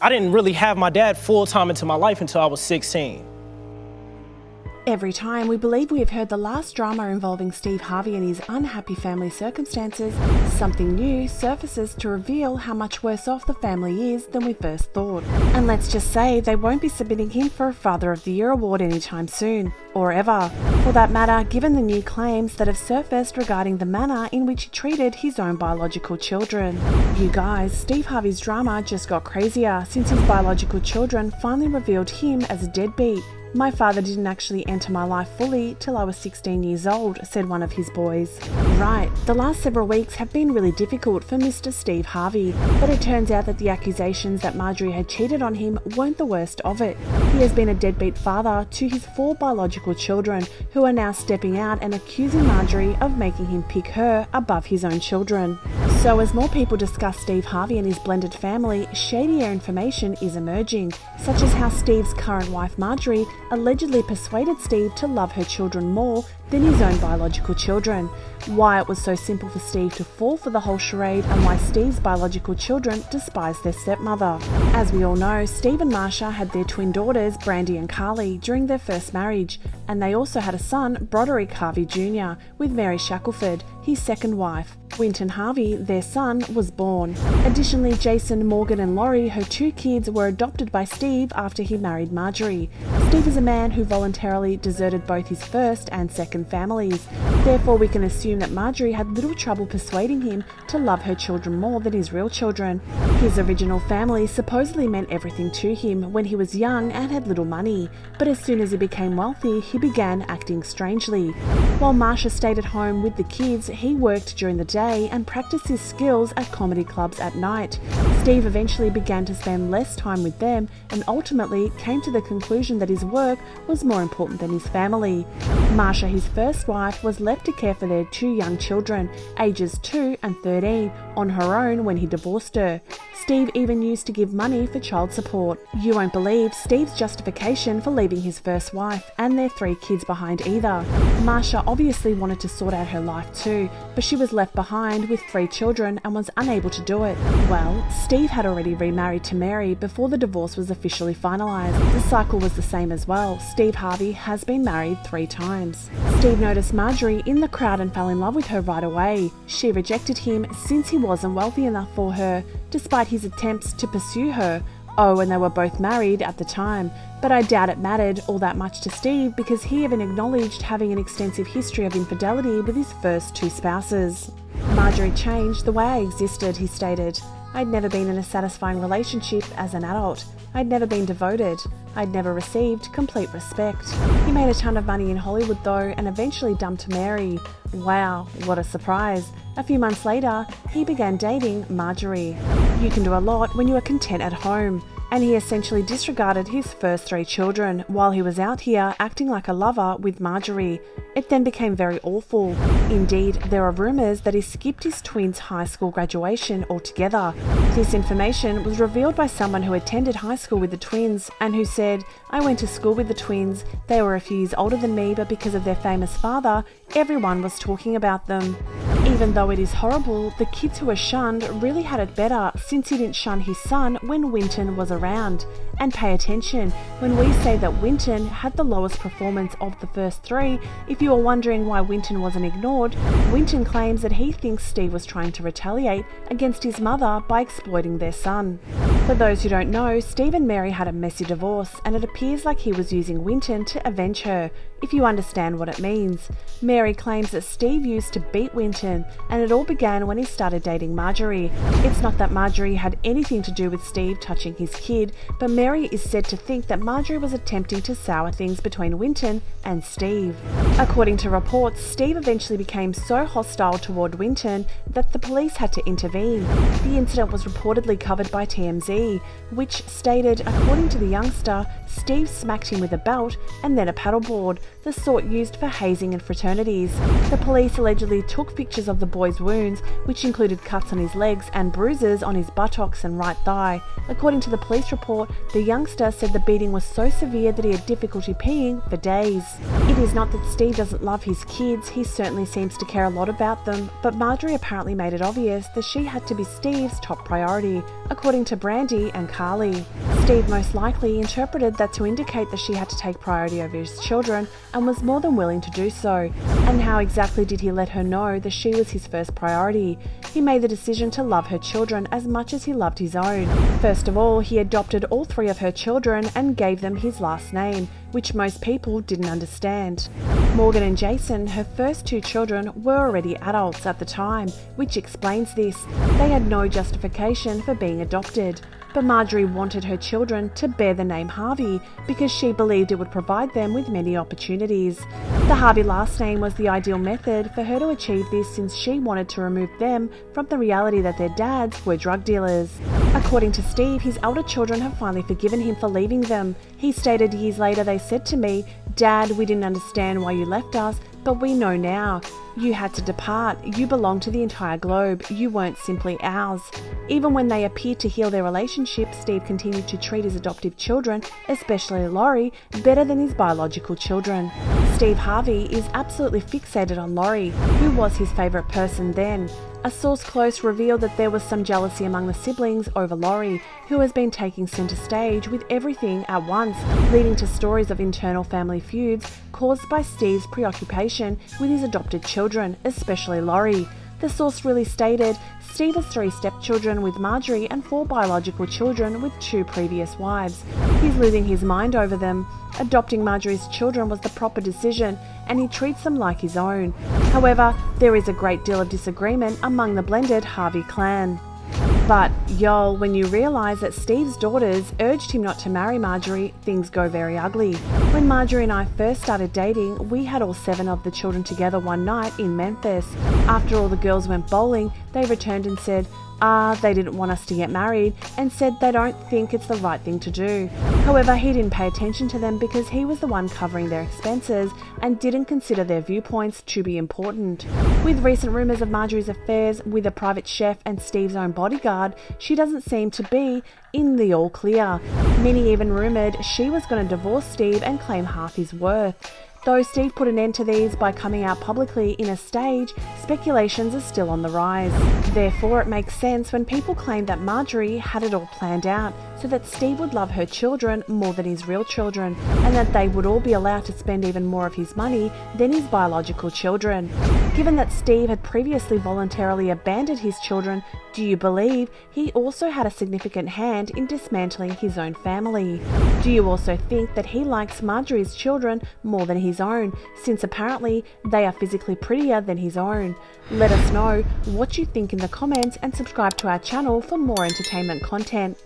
I didn't really have my dad full-time into my life until I was 16. Every time we believe we have heard the last drama involving Steve Harvey and his unhappy family circumstances, something new surfaces to reveal how much worse off the family is than we first thought. And let's just say they won't be submitting him for a Father of the Year award anytime soon, or ever, for that matter, given the new claims that have surfaced regarding the manner in which he treated his own biological children. You guys, Steve Harvey's drama just got crazier since his biological children finally revealed him as a deadbeat. "My father didn't actually enter my life fully till I was 16 years old," said one of his boys. Right, the last several weeks have been really difficult for Mr. Steve Harvey, but it turns out that the accusations that Marjorie had cheated on him weren't the worst of it. He has been a deadbeat father to his 4 biological children, who are now stepping out and accusing Marjorie of making him pick her above his own children. So as more people discuss Steve Harvey and his blended family, shadier information is emerging, such as how Steve's current wife Marjorie allegedly persuaded Steve to love her children more than his own biological children, why it was so simple for Steve to fall for the whole charade, and why Steve's biological children despise their stepmother. As we all know, Steve and Marsha had their twin daughters, Brandy and Carly, during their first marriage, and they also had a son, Broderick Harvey Jr., with Mary Shackelford, his second wife. Winton Harvey, their son, was born. Additionally, Jason, Morgan and Laurie, her 2 kids, were adopted by Steve after he married Marjorie. Steve is a man who voluntarily deserted both his first and second families. Therefore, we can assume that Marjorie had little trouble persuading him to love her children more than his real children. His original family supposedly meant everything to him when he was young and had little money, but as soon as he became wealthy, he began acting strangely. While Marsha stayed at home with the kids, he worked during the day and practiced his skills at comedy clubs at night. Steve eventually began to spend less time with them and ultimately came to the conclusion that his work was more important than his family. Marsha, his first wife, was left to care for their 2 young children, ages 2 and 13, on her own when he divorced her. Steve even used to give money for child support. You won't believe Steve's justification for leaving his first wife and their 3 kids behind either. Marsha obviously wanted to sort out her life too, but she was left behind with 3 children and was unable to do it. Well, Steve had already remarried to Mary before the divorce was officially finalised. The cycle was the same as well. Steve Harvey has been married 3 times. Steve noticed Marjorie in the crowd and fell in love with her right away. She rejected him since he wasn't wealthy enough for her, despite his attempts to pursue her. Oh, and they were both married at the time, but I doubt it mattered all that much to Steve because he even acknowledged having an extensive history of infidelity with his first 2 spouses. "Marjorie changed the way I existed," he stated. "I'd never been in a satisfying relationship as an adult. I'd never been devoted. I'd never received complete respect." He made a ton of money in Hollywood though and eventually dumped Mary. Wow, what a surprise. A few months later, he began dating Marjorie. You can do a lot when you are content at home. And he essentially disregarded his first 3 children while he was out here acting like a lover with Marjorie. It then became very awful. Indeed, there are rumours that he skipped his twins' high school graduation altogether. This information was revealed by someone who attended high school with the twins and who said, "I went to school with the twins. They were a few years older than me, but because of their famous father, everyone was talking about them." Even though it is horrible, the kids who were shunned really had it better since he didn't shun his son when Winton was around. And pay attention, when we say that Winton had the lowest performance of the first 3, if you are wondering why Winton wasn't ignored, Winton claims that he thinks Steve was trying to retaliate against his mother by exploiting their son. For those who don't know, Steve and Mary had a messy divorce and it appears like he was using Winton to avenge her, if you understand what it means. Mary claims that Steve used to beat Winton, and it all began when he started dating Marjorie. It's not that Marjorie had anything to do with Steve touching his kid, but Mary is said to think that Marjorie was attempting to sour things between Winton and Steve. According to reports, Steve eventually became so hostile toward Winton that the police had to intervene. The incident was reportedly covered by TMZ, which stated, according to the youngster, Steve smacked him with a belt and then a paddleboard, the sort used for hazing in fraternities. The police allegedly took pictures pictures of the boy's wounds, which included cuts on his legs and bruises on his buttocks and right thigh. According to the police report, the youngster said the beating was so severe that he had difficulty peeing for days. It is not that Steve doesn't love his kids, he certainly seems to care a lot about them, but Marjorie apparently made it obvious that she had to be Steve's top priority, according to Brandy and Carly. Steve most likely interpreted that to indicate that she had to take priority over his children and was more than willing to do so. And how exactly did he let her know that she was his first priority? He made the decision to love her children as much as he loved his own. First of all, he adopted all 3 of her children and gave them his last name, which most people didn't understand. Morgan and Jason, her first 2 children, were already adults at the time, which explains this. They had no justification for being adopted. But Marjorie wanted her children to bear the name Harvey because she believed it would provide them with many opportunities. The Harvey last name was the ideal method for her to achieve this since she wanted to remove them from the reality that their dads were drug dealers. According to Steve, his elder children have finally forgiven him for leaving them. He stated years later they said to me, "Dad, we didn't understand why you left us, but we know now. You had to depart. You belonged to the entire globe. You weren't simply ours." Even when they appeared to heal their relationship, Steve continued to treat his adoptive children, especially Laurie, better than his biological children. Steve Harvey is absolutely fixated on Laurie, who was his favourite person then. A source close revealed that there was some jealousy among the siblings over Laurie, who has been taking centre stage with everything at once, leading to stories of internal family feuds caused by Steve's preoccupation with his adopted children, especially Laurie. The source really stated, Steve has 3 stepchildren with Marjorie and 4 biological children with 2 previous wives. He's losing his mind over them. Adopting Marjorie's children was the proper decision, and he treats them like his own. However, there is a great deal of disagreement among the blended Harvey clan. But, y'all, when you realise that Steve's daughters urged him not to marry Marjorie, things go very ugly. When Marjorie and I first started dating, we had all 7 of the children together one night in Memphis. After all the girls went bowling, they returned and said, they didn't want us to get married and said they don't think it's the right thing to do. However, he didn't pay attention to them because he was the one covering their expenses and didn't consider their viewpoints to be important. With recent rumours of Marjorie's affairs with a private chef and Steve's own bodyguard, she doesn't seem to be in the all clear. Many even rumoured she was going to divorce Steve and claim half his worth. Though Steve put an end to these by coming out publicly in a stage, speculations are still on the rise. Therefore, it makes sense when people claim that Marjorie had it all planned out so that Steve would love her children more than his real children, and that they would all be allowed to spend even more of his money than his biological children. Given that Steve had previously voluntarily abandoned his children, do you believe he also had a significant hand in dismantling his own family? Do you also think that he likes Marjorie's children more than his own, since apparently they are physically prettier than his own? Let us know what you think in the comments and subscribe to our channel for more entertainment content.